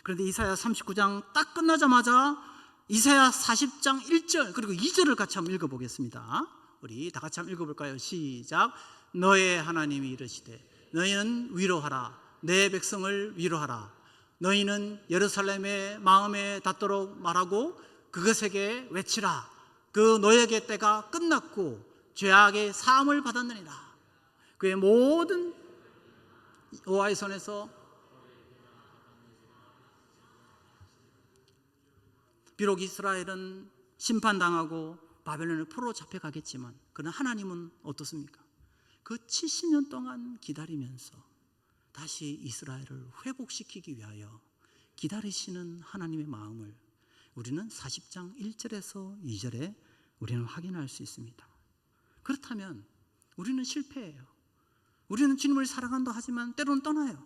그런데 이사야 39장 딱 끝나자마자 이사야 40장 1절 그리고 2절을 같이 한번 읽어보겠습니다. 우리 다 같이 한번 읽어볼까요? 시작. 너의 하나님이 이르시되 너희는 위로하라. 내 백성을 위로하라. 너희는 예루살렘의 마음에 닿도록 말하고 그것에게 외치라. 그 노역의 때가 끝났고 죄악의 사함을 받았느니라. 그의 모든 여호와의 손에서 비록 이스라엘은 심판당하고 바벨론을 포로로 잡혀가겠지만 그러나 하나님은 어떻습니까? 그 70년 동안 기다리면서 다시 이스라엘을 회복시키기 위하여 기다리시는 하나님의 마음을 우리는 40장 1절에서 2절에 우리는 확인할 수 있습니다. 그렇다면 우리는 실패해요. 우리는 주님을 사랑한다 하지만 때로는 떠나요.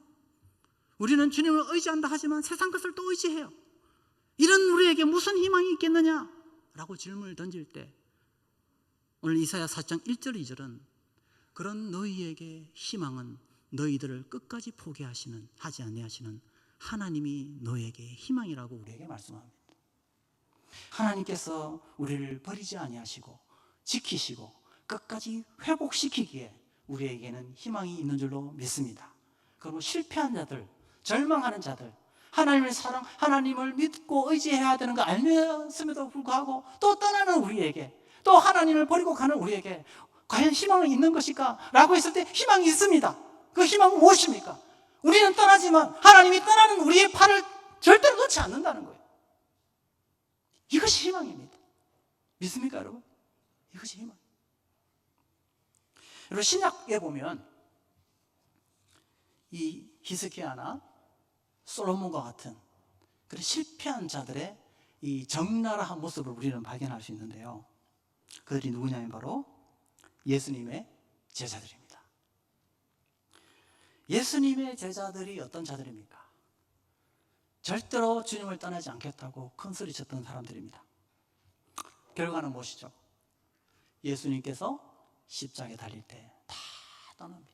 우리는 주님을 의지한다 하지만 세상 것을 또 의지해요. 이런 우리에게 무슨 희망이 있겠느냐? 라고 질문을 던질 때 오늘 이사야 4장 1절 2절은 그런 너희에게 희망은 너희들을 끝까지 포기하시는 하지 아니하시는 하나님이 너희에게 희망이라고 우리에게 말씀합니다. 하나님께서 우리를 버리지 아니하시고 지키시고 끝까지 회복시키기에 우리에게는 희망이 있는 줄로 믿습니다. 그리고 실패한 자들, 절망하는 자들, 하나님을 믿고 의지해야 되는 거 알면서도 불구하고 또 떠나는 우리에게, 또 하나님을 버리고 가는 우리에게 과연 희망은 있는 것일까? 라고 했을 때 희망이 있습니다. 그 희망은 무엇입니까? 우리는 떠나지만 하나님이 떠나는 우리의 팔을 절대로 놓지 않는다는 거예요. 이것이 희망입니다. 믿습니까, 여러분? 이것이 희망. 여러분, 신약에 보면 이 히스기야나 솔로몬과 같은 그런 실패한 자들의 이 적나라한 모습을 우리는 발견할 수 있는데요. 그들이 누구냐면 바로 예수님의 제자들입니다. 예수님의 제자들이 어떤 자들입니까? 절대로 주님을 떠나지 않겠다고 큰 소리 쳤던 사람들입니다. 결과는 무엇이죠? 예수님께서 십자가에 달릴 때 다 떠납니다.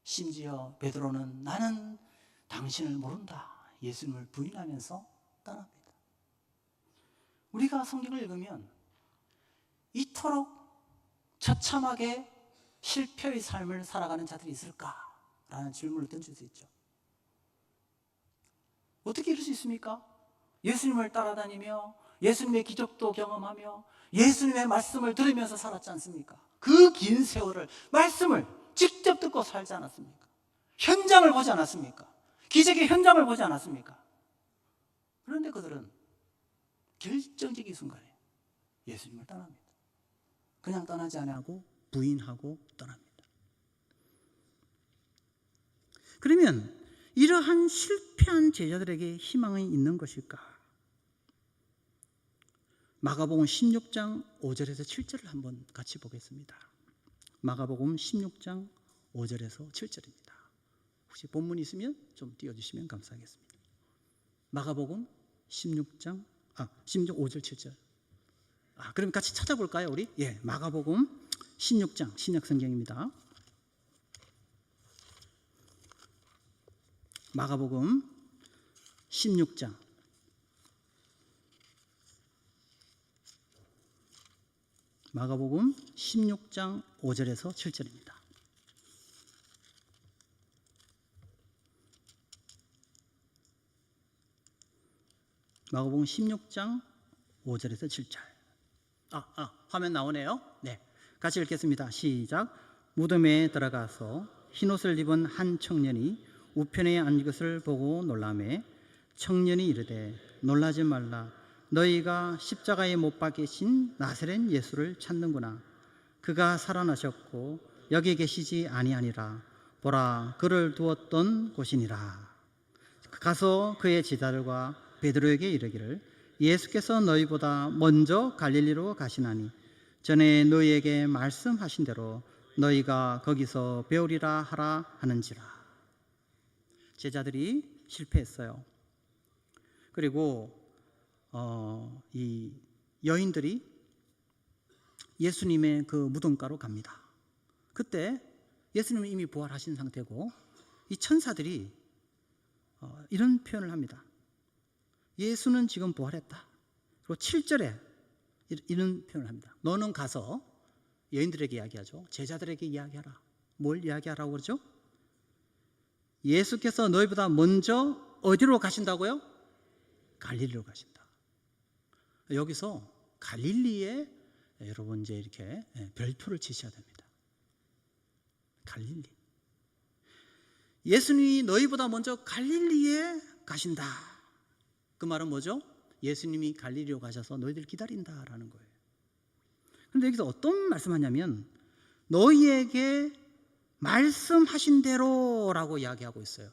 심지어 베드로는 나는 당신을 모른다, 예수님을 부인하면서 떠납니다. 우리가 성경을 읽으면 이토록 처참하게 실패의 삶을 살아가는 자들이 있을까라는 질문을 던질 수 있죠. 어떻게 이럴 수 있습니까? 예수님을 따라다니며 예수님의 기적도 경험하며 예수님의 말씀을 들으면서 살았지 않습니까? 그 긴 세월을 말씀을 직접 듣고 살지 않았습니까? 현장을 보지 않았습니까? 기적의 현장을 보지 않았습니까? 그런데 그들은 결정적인 순간에 예수님을 떠납니다. 그냥 떠나지 않고 부인하고 떠납니다. 그러면 이러한 실패한 제자들에게 희망이 있는 것일까? 마가복음 16장 5절에서 7절을 한번 같이 보겠습니다. 마가복음 16장 5절에서 7절입니다. 혹시 본문 있으면 좀 띄워주시면 감사하겠습니다. 마가복음 16장 5절 7절. 그럼 같이 찾아볼까요, 우리? 예, 마가복음 16장 신약 성경입니다. 마가복음 16장 마가복음 16장 5절에서 7절입니다. 마가복음 16장 5절에서 7절. 화면 나오네요. 네, 같이 읽겠습니다. 시작. 무덤에 들어가서 흰옷을 입은 한 청년이 우편에 앉은 것을 보고 놀라매 청년이 이르되 놀라지 말라. 너희가 십자가에 못 박히신 나사렛 예수를 찾는구나. 그가 살아나셨고 여기 계시지 아니하니라. 보라, 그를 두었던 곳이니라. 가서 그의 제자들과 베드로에게 이르기를 예수께서 너희보다 먼저 갈릴리로 가시나니 전에 너희에게 말씀하신 대로 너희가 거기서 배우리라 하라 하는지라. 제자들이 실패했어요. 그리고 이 여인들이 예수님의 그 무덤가로 갑니다. 그때 예수님은 이미 부활하신 상태고 이 천사들이 이런 표현을 합니다. 예수는 지금 부활했다. 그리고 7절에 이런 표현을 합니다. 너는 가서 여인들에게 이야기하죠. 제자들에게 이야기하라. 뭘 이야기하라고 그러죠? 예수께서 너희보다 먼저 어디로 가신다고요? 갈릴리로 가신다. 여기서 갈릴리에 여러분 이제 이렇게 별표를 치셔야 됩니다. 갈릴리. 예수님이 너희보다 먼저 갈릴리에 가신다. 그 말은 뭐죠? 예수님이 갈릴리로 가셔서 너희들 기다린다라는 거예요. 그런데 여기서 어떤 말씀하냐면 너희에게 말씀하신 대로라고 이야기하고 있어요.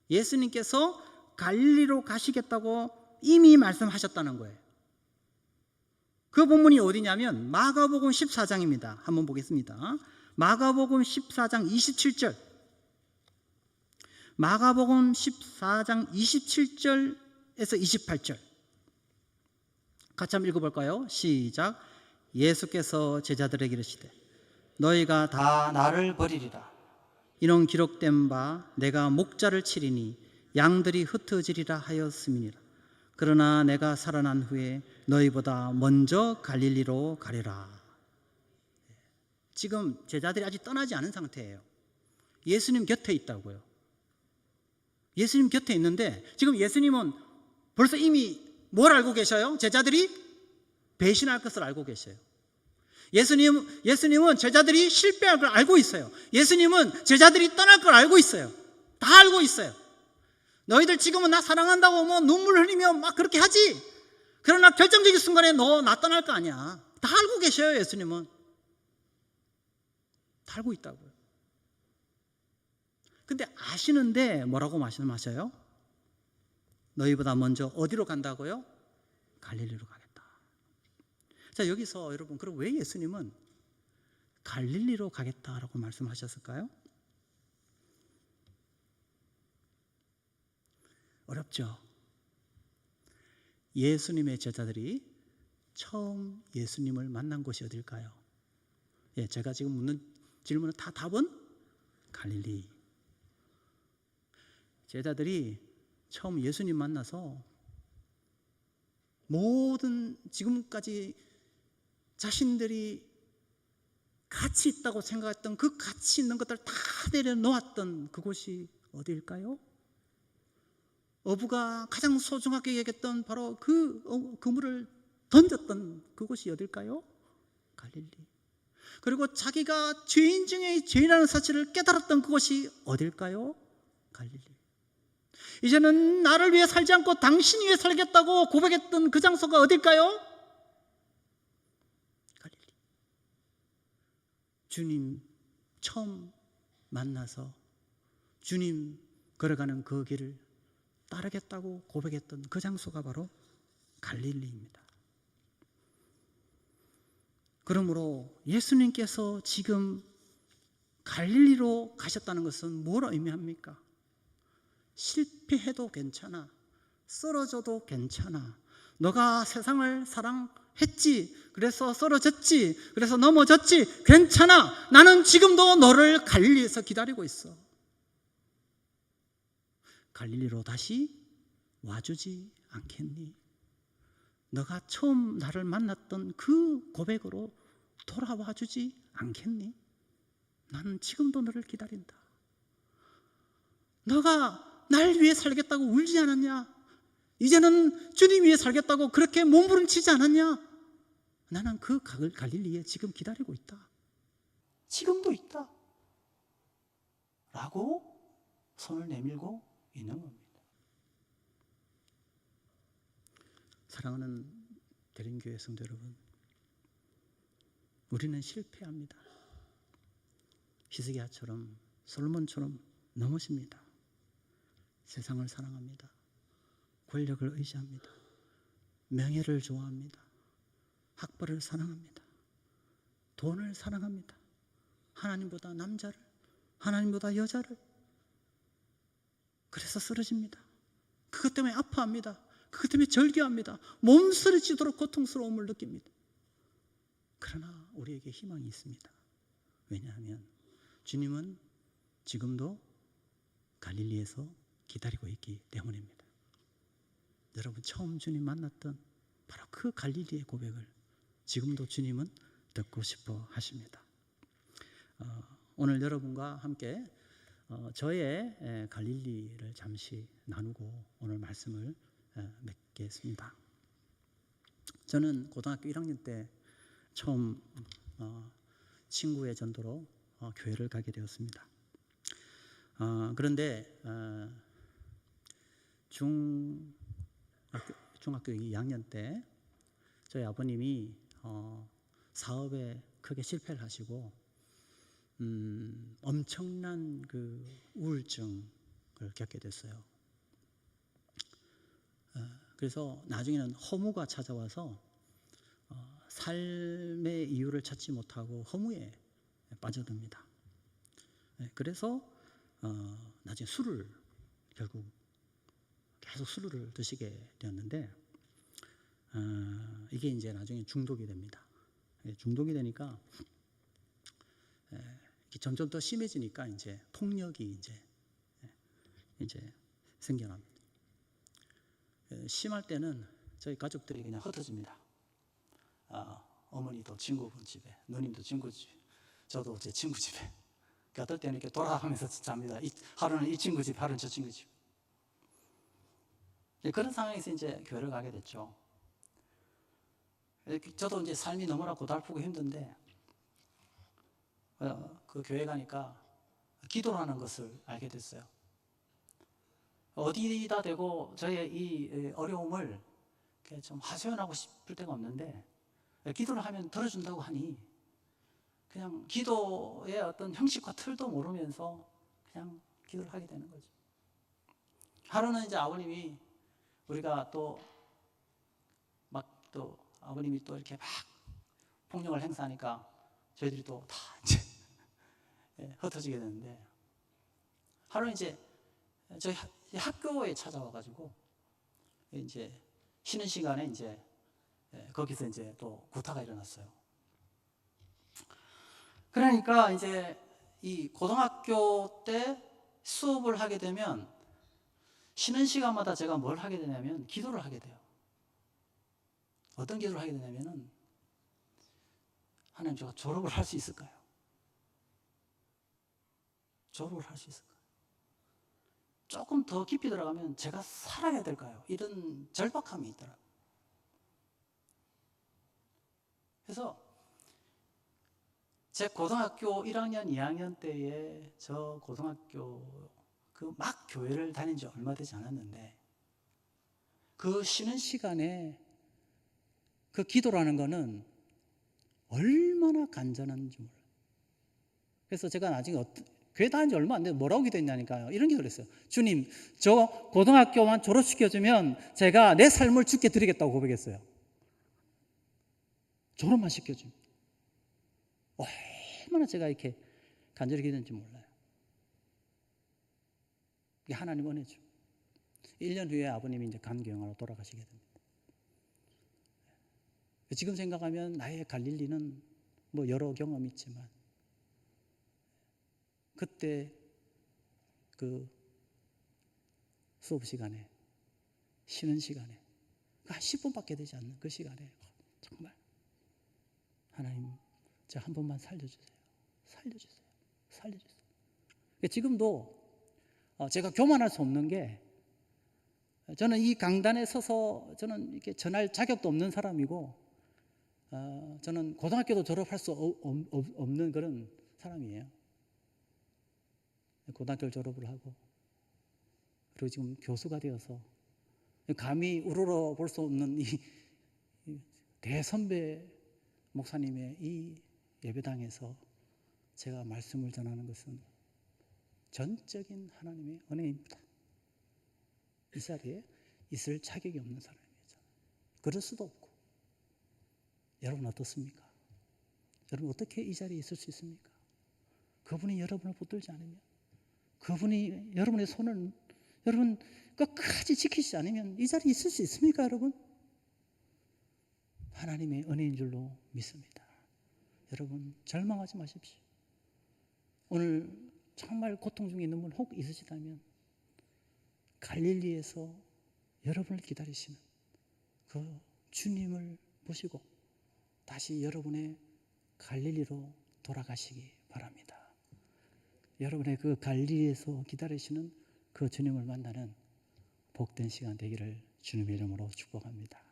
예수님께서 갈릴리로 가시겠다고 이미 말씀하셨다는 거예요. 그 본문이 어디냐면 마가복음 14장입니다. 한번 보겠습니다. 마가복음 14장 27절. 마가복음 14장 27절에서 28절. 같이 한번 읽어볼까요? 시작. 예수께서 제자들에게 이르시되 너희가 다 나를 버리리라. 이는 기록된 바 내가 목자를 치리니 양들이 흩어지리라 하였음이니라. 그러나 내가 살아난 후에 너희보다 먼저 갈릴리로 가리라. 지금 제자들이 아직 떠나지 않은 상태예요. 예수님 곁에 있다고요. 예수님 곁에 있는데 지금 예수님은 벌써 이미 뭘 알고 계셔요? 제자들이 배신할 것을 알고 계셔요. 예수님은 제자들이 실패할 걸 알고 있어요. 예수님은 제자들이 떠날 걸 알고 있어요. 다 알고 있어요. 너희들 지금은 나 사랑한다고 뭐 눈물 흘리며 막 그렇게 하지. 그러나 결정적인 순간에 너 나 떠날 거 아니야. 다 알고 계셔요. 예수님은 다 알고 있다고요. 근데 아시는데 뭐라고 말씀하셔요? 너희보다 먼저 어디로 간다고요? 갈릴리로 가겠다. 자, 여기서 여러분, 그럼 왜 예수님은 갈릴리로 가겠다라고 말씀하셨을까요? 어렵죠. 예수님의 제자들이 처음 예수님을 만난 곳이 어딜까요? 예, 제가 지금 묻는 질문은 다 답은 갈릴리. 제자들이 처음 예수님 만나서 모든 지금까지 자신들이 가치 있다고 생각했던 그 가치 있는 것들 다 내려놓았던 그곳이 어디일까요? 어부가 가장 소중하게 여겼던 바로 그 그물을 던졌던 그곳이 어딜까요? 갈릴리. 그리고 자기가 죄인 중에 죄인이라는 사실을 깨달았던 그곳이 어딜까요? 갈릴리. 이제는 나를 위해 살지 않고 당신 위해 살겠다고 고백했던 그 장소가 어딜까요? 갈릴리. 주님 처음 만나서 주님 걸어가는 그 길을 따르겠다고 고백했던 그 장소가 바로 갈릴리입니다. 그러므로 예수님께서 지금 갈릴리로 가셨다는 것은 뭘 의미합니까? 실패해도 괜찮아. 쓰러져도 괜찮아. 너가 세상을 사랑했지. 그래서 쓰러졌지. 그래서 넘어졌지. 괜찮아. 나는 지금도 너를 갈릴리에서 기다리고 있어. 갈릴리로 다시 와주지 않겠니? 너가 처음 나를 만났던 그 고백으로 돌아와 주지 않겠니? 나는 지금도 너를 기다린다. 너가 날 위해 살겠다고 울지 않았냐? 이제는 주님 위해 살겠다고 그렇게 몸부림치지 않았냐? 나는 그 갈릴리에 지금 기다리고 있다. 지금도 있다. 라고 손을 내밀고 있는 겁니다. 사랑하는 대림교회 성도 여러분, 우리는 실패합니다. 히스기야처럼 솔로몬처럼 넘어집니다. 세상을 사랑합니다. 권력을 의지합니다. 명예를 좋아합니다. 학벌을 사랑합니다. 돈을 사랑합니다. 하나님보다 남자를, 하나님보다 여자를. 그래서 쓰러집니다. 그것 때문에 아파합니다. 그것 때문에 절규합니다. 몸서리치도록 고통스러움을 느낍니다. 그러나 우리에게 희망이 있습니다. 왜냐하면 주님은 지금도 갈릴리에서 기다리고 있기 때문입니다. 여러분 처음 주님 만났던 바로 그 갈릴리의 고백을 지금도 주님은 듣고 싶어 하십니다. 오늘 여러분과 함께 저의 갈릴리를 잠시 나누고 오늘 말씀을 맺겠습니다. 저는 고등학교 1학년 때 처음 친구의 전도로 교회를 가게 되었습니다. 그런데 중학교 2학년 때 저희 아버님이 사업에 크게 실패를 하시고 엄청난 그 우울증을 겪게 됐어요. 그래서 나중에는 허무가 찾아와서 삶의 이유를 찾지 못하고 허무에 빠져듭니다. 그래서 나중에 술을 결국 계속 술을 드시게 되었는데 이게 이제 나중에 중독이 됩니다. 중독이 되니까 점점 더 심해지니까 이제 폭력이 이제 생겨납니다. 심할 때는 저희 가족들이 그냥 흩어집니다. 어머니도 친구분 집에, 누님도 친구 집에, 저도 제 친구 집에. 그러니까 어떨 때는 이렇게 돌아가면서 잡니다. 하루는 이 친구 집, 하루는 저 친구 집. 그런 상황에서 이제 교회를 가게 됐죠. 저도 이제 삶이 너무나 고달프고 힘든데 그 교회 가니까 기도라는 것을 알게 됐어요. 어디다 대고 저의 이 어려움을 좀 하소연하고 싶을 데가 없는데 기도를 하면 들어준다고 하니 그냥 기도의 어떤 형식과 틀도 모르면서 그냥 기도를 하게 되는 거죠. 하루는 이제 아버님이 우리가 또 아버님이 또 이렇게 막 폭력을 행사하니까 저희들이 또 다 이제 흩어지게 되는데 하루는 이제 저희 학교에 찾아와가지고 이제 쉬는 시간에 이제 거기서 이제 또 구타가 일어났어요. 그러니까 이제 이 고등학교 때 수업을 하게 되면 쉬는 시간마다 제가 뭘 하게 되냐면 기도를 하게 돼요. 어떤 기도를 하게 되냐면은 하나님 제가 졸업을 할 수 있을까요? 졸업을 할 수 있을까요? 조금 더 깊이 들어가면 제가 살아야 될까요? 이런 절박함이 있더라고요. 그래서 제 고등학교 1학년, 2학년 때에 저 고등학교 그 막 교회를 다닌 지 얼마 되지 않았는데 그 쉬는 시간에 그 기도라는 거는 얼마나 간절한지 몰라요. 그래서 제가 나중에 교회 다닌 지 얼마 안 돼서 뭐라고 기도했냐니까요. 이런 기도를 했어요. 주님, 저 고등학교만 졸업시켜주면 제가 내 삶을 주께 드리겠다고 고백했어요. 졸업만 시켜주면. 얼마나 제가 이렇게 간절히 기도했는지 몰라요. 이게 하나님 은혜죠. 1년 후에 아버님이 이제 간경화로 돌아가시게 됩니다. 지금 생각하면 나의 갈릴리는 뭐 여러 경험이 있지만 그때 그 수업 시간에 쉬는 시간에 한 10분밖에 되지 않는 그 시간에 정말 하나님 저 한 번만 살려주세요. 살려주세요. 살려주세요. 지금도 제가 교만할 수 없는 게 저는 이 강단에 서서 저는 이렇게 전할 자격도 없는 사람이고 저는 고등학교도 졸업할 수 없는 그런 사람이에요. 고등학교를 졸업을 하고 그리고 지금 교수가 되어서 감히 우러러 볼 수 없는 이 대선배 목사님의 이 예배당에서 제가 말씀을 전하는 것은 전적인 하나님의 은혜입니다. 이 자리에 있을 자격이 없는 사람이에요. 그럴 수도 없고. 여러분 어떻습니까? 여러분 어떻게 이 자리에 있을 수 있습니까? 그분이 여러분을 붙들지 않으면, 그분이 여러분의 손을 여러분 끝까지 지키지 않으면 이 자리에 있을 수 있습니까, 여러분? 하나님의 은혜인 줄로 믿습니다. 여러분 절망하지 마십시오. 오늘 정말 고통 중에 있는 분 혹 있으시다면 갈릴리에서 여러분을 기다리시는 그 주님을 보시고 다시 여러분의 갈릴리로 돌아가시기 바랍니다. 여러분의 그 갈릴리에서 기다리시는 그 주님을 만나는 복된 시간 되기를 주님의 이름으로 축복합니다.